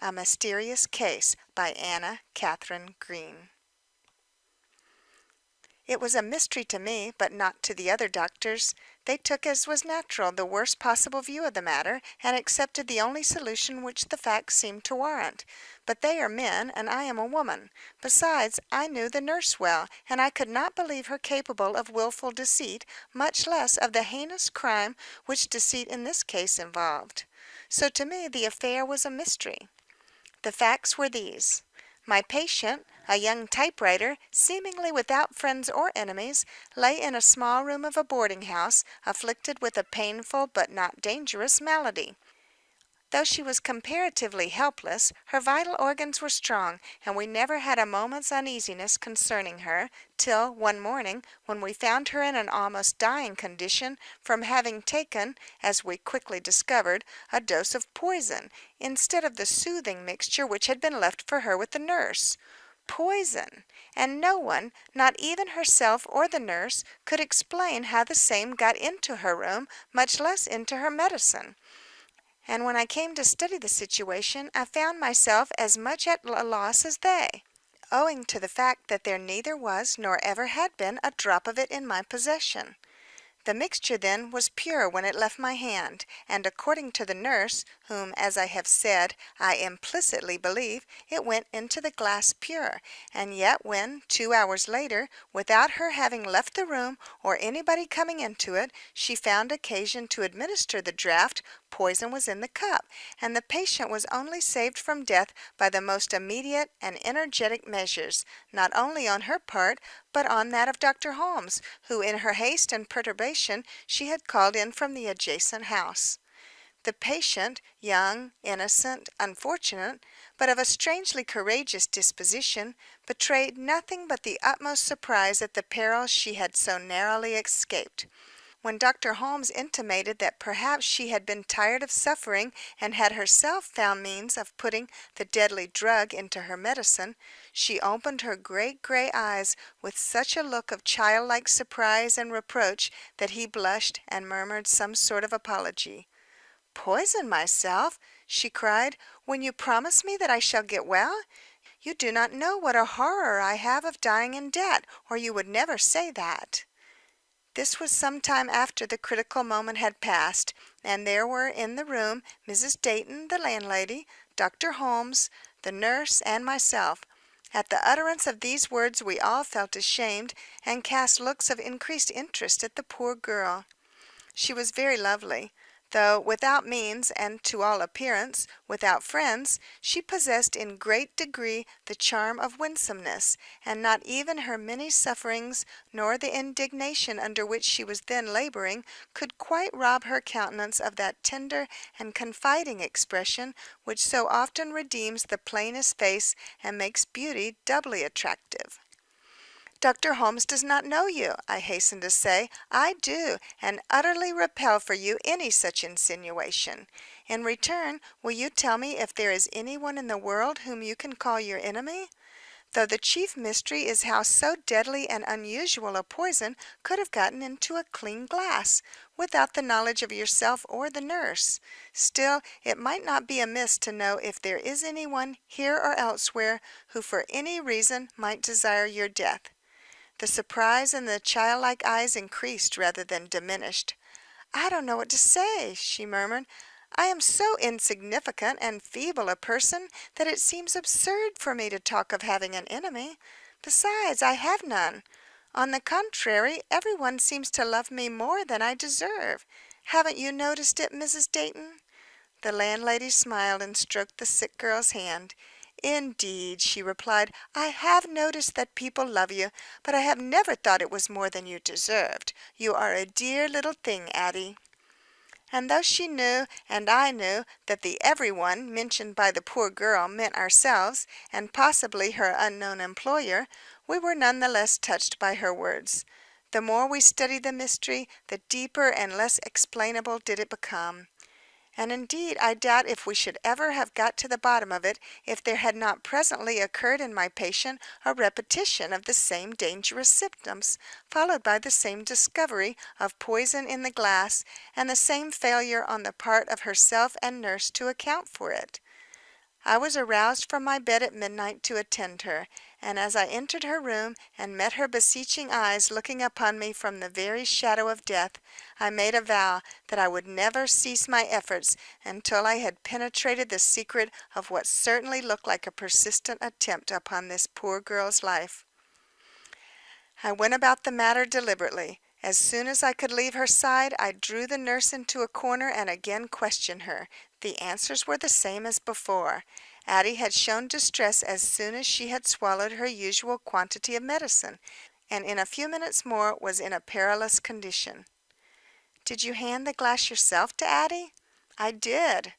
A Mysterious Case by Katharine Green. It was a mystery to me, but not to the other doctors. They took, as was natural, the worst possible view of the matter, and accepted the only solution which the facts seemed to warrant. But they are men, and I am a woman. Besides, I knew the nurse well, and I could not believe her capable of wilful deceit, much less of the heinous crime which deceit in this case involved. So to me the affair was a mystery. The facts were these. My patient, a young typewriter, seemingly without friends or enemies, lay in a small room of a boarding house, afflicted with a painful but not dangerous malady. Though she was comparatively helpless, her vital organs were strong, and we never had a moment's uneasiness concerning her, till, one morning, when we found her in an almost dying condition, from having taken, as we quickly discovered, a dose of poison, instead of the soothing mixture which had been left for her with the nurse. Poison! And no one, not even herself or the nurse, could explain how the same got into her room, much less into her medicine. And when I came to study the situation, I found myself as much at a loss as they, owing to the fact that there neither was nor ever had been a drop of it in my possession. The mixture, then, was pure when it left my hand, and according to the nurse, whom, as I have said, I implicitly believe, it went into the glass pure, and yet when, 2 hours later, without her having left the room, or anybody coming into it, she found occasion to administer the draught, poison was in the cup, and the patient was only saved from death by the most immediate and energetic measures, not only on her part, but on that of Dr. Holmes, who, in her haste and perturbation, she had called in from the adjacent house. The patient, young, innocent, unfortunate, but of a strangely courageous disposition, betrayed nothing but the utmost surprise at the peril she had so narrowly escaped. When Dr. Holmes intimated that perhaps she had been tired of suffering and had herself found means of putting the deadly drug into her medicine, she opened her great gray eyes with such a look of childlike surprise and reproach that he blushed and murmured some sort of apology. "Poison myself!" she cried, "when you promise me that I shall get well? You do not know what a horror I have of dying in debt, or you would never say that." This was some time after the critical moment had passed, and there were in the room Mrs. Dayton, the landlady, Dr. Holmes, the nurse, and myself. At the utterance of these words we all felt ashamed, and cast looks of increased interest at the poor girl. She was very lovely. Though without means, and, to all appearance, without friends, she possessed in great degree the charm of winsomeness, and not even her many sufferings, nor the indignation under which she was then labouring, could quite rob her countenance of that tender and confiding expression which so often redeems the plainest face and makes beauty doubly attractive. "Dr. Holmes does not know you," I hastened to say. "I do, and utterly repel for you any such insinuation. In return, will you tell me if there is anyone in the world whom you can call your enemy? Though the chief mystery is how so deadly and unusual a poison could have gotten into a clean glass, without the knowledge of yourself or the nurse. Still, it might not be amiss to know if there is anyone, here or elsewhere, who for any reason might desire your death." The surprise in the childlike eyes increased rather than diminished. "I don't know what to say," she murmured. "I am so insignificant and feeble a person that it seems absurd for me to talk of having an enemy. Besides, I have none. On the contrary, everyone seems to love me more than I deserve. Haven't you noticed it, Mrs. Dayton?" The landlady smiled and stroked the sick girl's hand. "Indeed," she replied, "I have noticed that people love you, but I have never thought it was more than you deserved. You are a dear little thing, Addie." And though she knew, and I knew, that the everyone mentioned by the poor girl meant ourselves, and possibly her unknown employer, we were none the less touched by her words. The more we studied the mystery, the deeper and less explainable did it become. And indeed I doubt if we should ever have got to the bottom of it if there had not presently occurred in my patient a repetition of the same dangerous symptoms, followed by the same discovery of poison in the glass, and the same failure on the part of herself and nurse to account for it. I was aroused from my bed at midnight to attend her, and as I entered her room and met her beseeching eyes looking upon me from the very shadow of death, I made a vow that I would never cease my efforts until I had penetrated the secret of what certainly looked like a persistent attempt upon this poor girl's life. I went about the matter deliberately. As soon as I could leave her side, I drew the nurse into a corner and again questioned her. The answers were the same as before. Addie had shown distress as soon as she had swallowed her usual quantity of medicine, and in a few minutes more was in a perilous condition. "Did you hand the glass yourself to Addie?" "I did."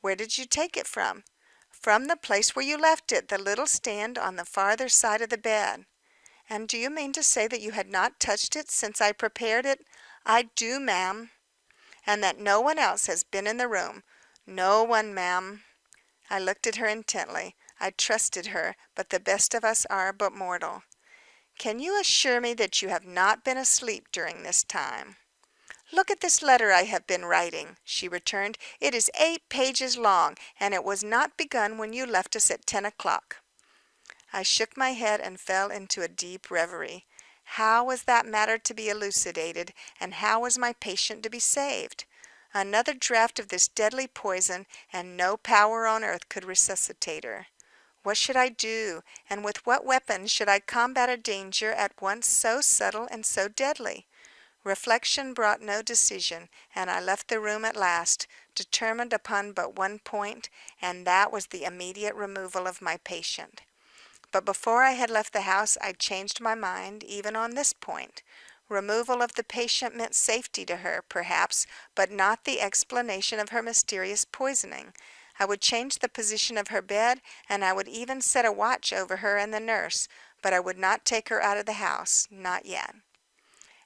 "Where did you take it from?" "From the place where you left it, the little stand on the farther side of the bed." "And do you mean to say that you had not touched it since I prepared it?" "I do, ma'am." "And that no one else has been in the room?" "No one, ma'am." I looked at her intently. I trusted her, but the best of us are but mortal. "Can you assure me that you have not been asleep during this time?" "Look at this letter I have been writing," she returned. "It is 8 pages long, and it was not begun when you left us at 10 o'clock." I shook my head and fell into a deep reverie. How was that matter to be elucidated, and how was my patient to be saved? Another draught of this deadly poison, and no power on earth could resuscitate her. What should I do, and with what weapons should I combat a danger at once so subtle and so deadly? Reflection brought no decision, and I left the room at last, determined upon but one point, and that was the immediate removal of my patient. But before I had left the house I changed my mind, even on this point. Removal of the patient meant safety to her, perhaps, but not the explanation of her mysterious poisoning. I would change the position of her bed, and I would even set a watch over her and the nurse, but I would not take her out of the house, not yet.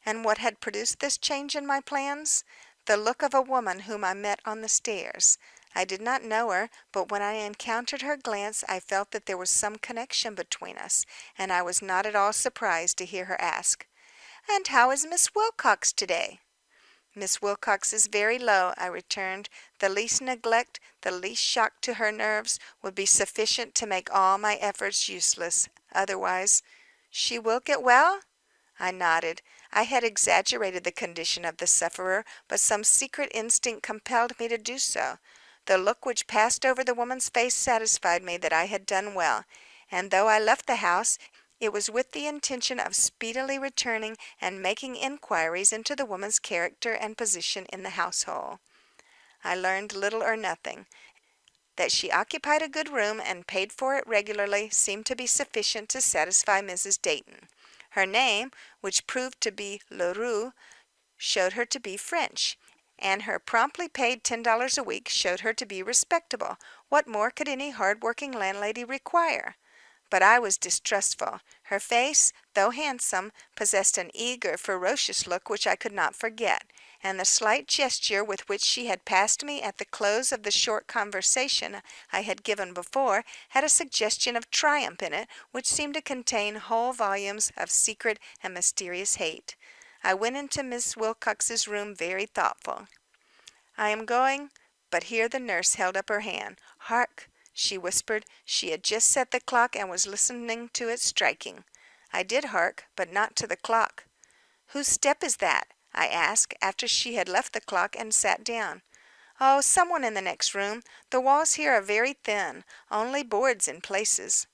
And what had produced this change in my plans? The look of a woman whom I met on the stairs. I did not know her, but when I encountered her glance I felt that there was some connection between us, and I was not at all surprised to hear her ask, "And how is Miss Wilcox today?" "Miss Wilcox is very low," I returned. "The least neglect, the least shock to her nerves, would be sufficient to make all my efforts useless. Otherwise—" "She will get well?" I nodded. I had exaggerated the condition of the sufferer, but some secret instinct compelled me to do so. The look which passed over the woman's face satisfied me that I had done well, and though I left the house, it was with the intention of speedily returning and making inquiries into the woman's character and position in the household. I learned little or nothing. That she occupied a good room and paid for it regularly seemed to be sufficient to satisfy Mrs. Dayton. Her name, which proved to be Leroux, showed her to be French, and her promptly paid $10 a week showed her to be respectable. What more could any hard-working landlady require? But I was distrustful. Her face, though handsome, possessed an eager, ferocious look which I could not forget, and the slight gesture with which she had passed me at the close of the short conversation I had given before had a suggestion of triumph in it which seemed to contain whole volumes of secret and mysterious hate. I went into Miss Wilcox's room very thoughtful. "I am going—" But here the nurse held up her hand. "Hark!" she whispered. She had just set the clock and was listening to its striking. I did hark, but not to the clock. "Whose step is that?" I asked, after she had left the clock and sat down. "Oh, someone in the next room. The walls here are very thin, only boards in places."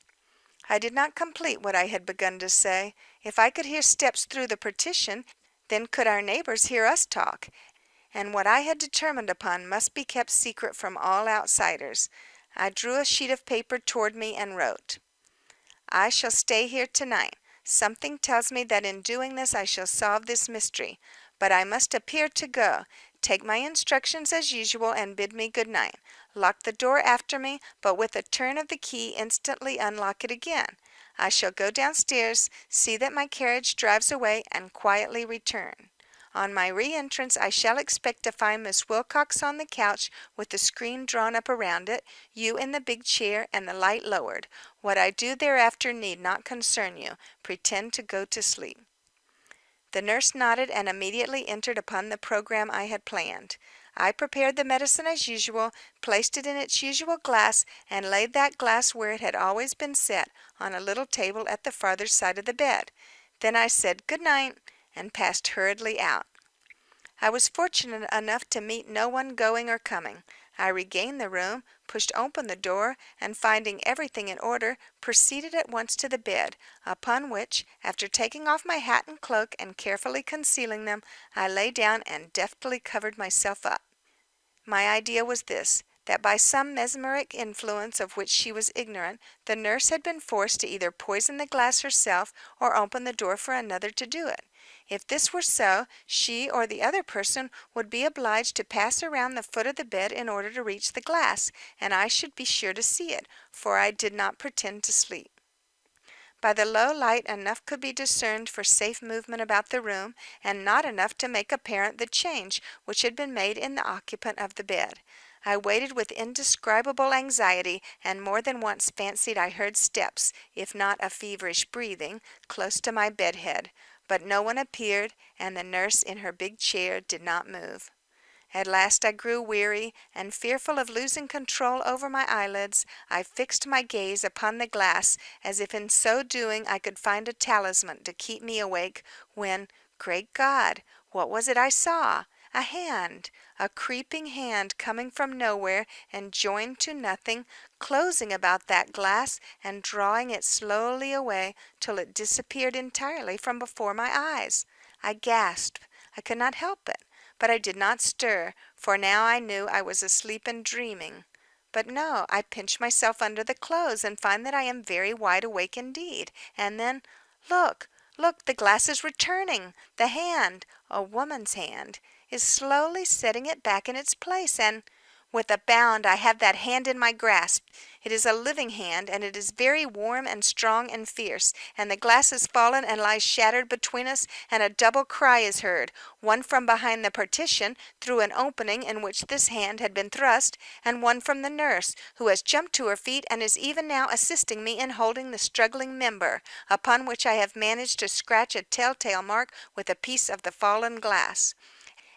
I did not complete what I had begun to say. If I could hear steps through the partition, then could our neighbors hear us talk, and what I had determined upon must be kept secret from all outsiders. I drew a sheet of paper toward me and wrote, "I shall stay here tonight. Something tells me that in doing this I shall solve this mystery. But I must appear to go. Take my instructions as usual and bid me good night. Lock the door after me, but with a turn of the key instantly unlock it again. I shall go downstairs, see that my carriage drives away, and quietly return. On my re-entrance I shall expect to find Miss Wilcox on the couch with the screen drawn up around it, you in the big chair, and the light lowered. What I do thereafter need not concern you. Pretend to go to sleep." The nurse nodded and immediately entered upon the programme I had planned. I prepared the medicine as usual, placed it in its usual glass, and laid that glass where it had always been set, on a little table at the farther side of the bed. Then I said good night, and passed hurriedly out. I was fortunate enough to meet no one going or coming. I regained the room, pushed open the door, and finding everything in order, proceeded at once to the bed, upon which, after taking off my hat and cloak and carefully concealing them, I lay down and deftly covered myself up. My idea was this, that by some mesmeric influence of which she was ignorant, the nurse had been forced to either poison the glass herself or open the door for another to do it. If this were so, she or the other person would be obliged to pass around the foot of the bed in order to reach the glass, and I should be sure to see it, for I did not pretend to sleep. By the low light enough could be discerned for safe movement about the room, and not enough to make apparent the change which had been made in the occupant of the bed. I waited with indescribable anxiety, and more than once fancied I heard steps, if not a feverish breathing, close to my bed head. But no one appeared, and the nurse in her big chair did not move. At last I grew weary, and fearful of losing control over my eyelids, I fixed my gaze upon the glass, as if in so doing I could find a talisman to keep me awake, when, great God, what was it I saw? A hand, a creeping hand coming from nowhere and joined to nothing, closing about that glass and drawing it slowly away till it disappeared entirely from before my eyes. I gasped. I could not help it. But I did not stir, for now I knew I was asleep and dreaming. But no, I pinch myself under the clothes and find that I am very wide awake indeed. And then, look, look, the glass is returning. The hand, a woman's hand, is slowly setting it back in its place, and with a bound I have that hand in my grasp. It is a living hand, and it is very warm and strong and fierce, and the glass has fallen and lies shattered between us, and a double cry is heard, one from behind the partition, through an opening in which this hand had been thrust, and one from the nurse, who has jumped to her feet and is even now assisting me in holding the struggling member, upon which I have managed to scratch a telltale mark with a piece of the fallen glass.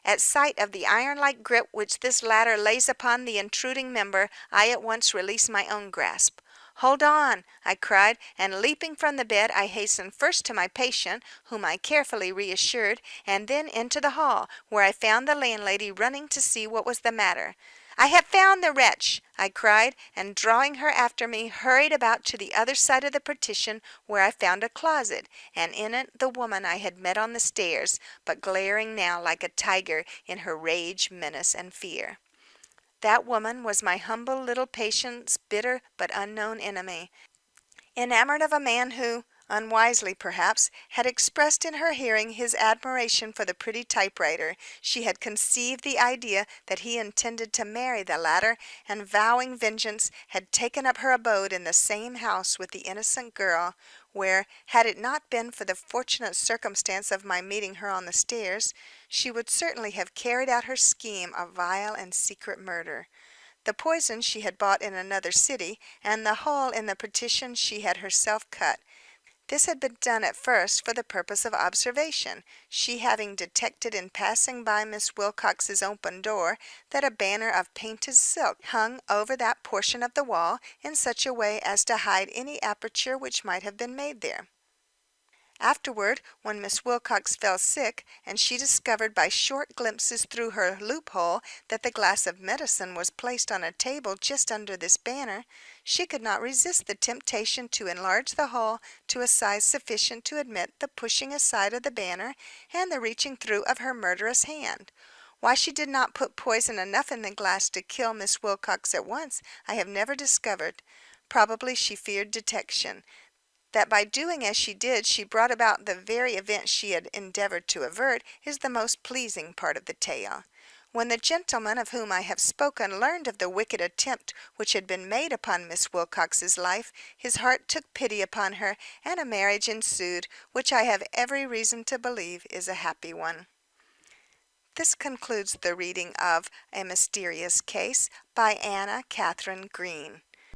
At sight of the iron-like grip which this latter lays upon the intruding member, I at once release my own grasp. "Hold on!" I cried, and leaping from the bed, I hastened first to my patient, whom I carefully reassured, and then into the hall, where I found the landlady running to see what was the matter. "I have found the wretch!" I cried, and drawing her after me, hurried about to the other side of the partition, where I found a closet, and in it the woman I had met on the stairs, but glaring now like a tiger in her rage, menace, and fear. That woman was my humble little patient's bitter but unknown enemy, enamored of a man who, unwisely perhaps, had expressed in her hearing his admiration for the pretty typewriter. She had conceived the idea that he intended to marry the latter, and vowing vengeance, had taken up her abode in the same house with the innocent girl, where, had it not been for the fortunate circumstance of my meeting her on the stairs, she would certainly have carried out her scheme of vile and secret murder. The poison she had bought in another city, and the hole in the partition she had herself cut. This had been done at first for the purpose of observation, she having detected in passing by Miss Wilcox's open door that a banner of painted silk hung over that portion of the wall in such a way as to hide any aperture which might have been made there. Afterward, when Miss Wilcox fell sick, and she discovered by short glimpses through her loophole that the glass of medicine was placed on a table just under this banner, she could not resist the temptation to enlarge the hole to a size sufficient to admit the pushing aside of the banner and the reaching through of her murderous hand. Why she did not put poison enough in the glass to kill Miss Wilcox at once, I have never discovered. Probably she feared detection. That by doing as she did she brought about the very event she had endeavored to avert is the most pleasing part of the tale. When the gentleman of whom I have spoken learned of the wicked attempt which had been made upon Miss Wilcox's life, his heart took pity upon her, and a marriage ensued, which I have every reason to believe is a happy one. This concludes the reading of A Mysterious Case by Katharine Green.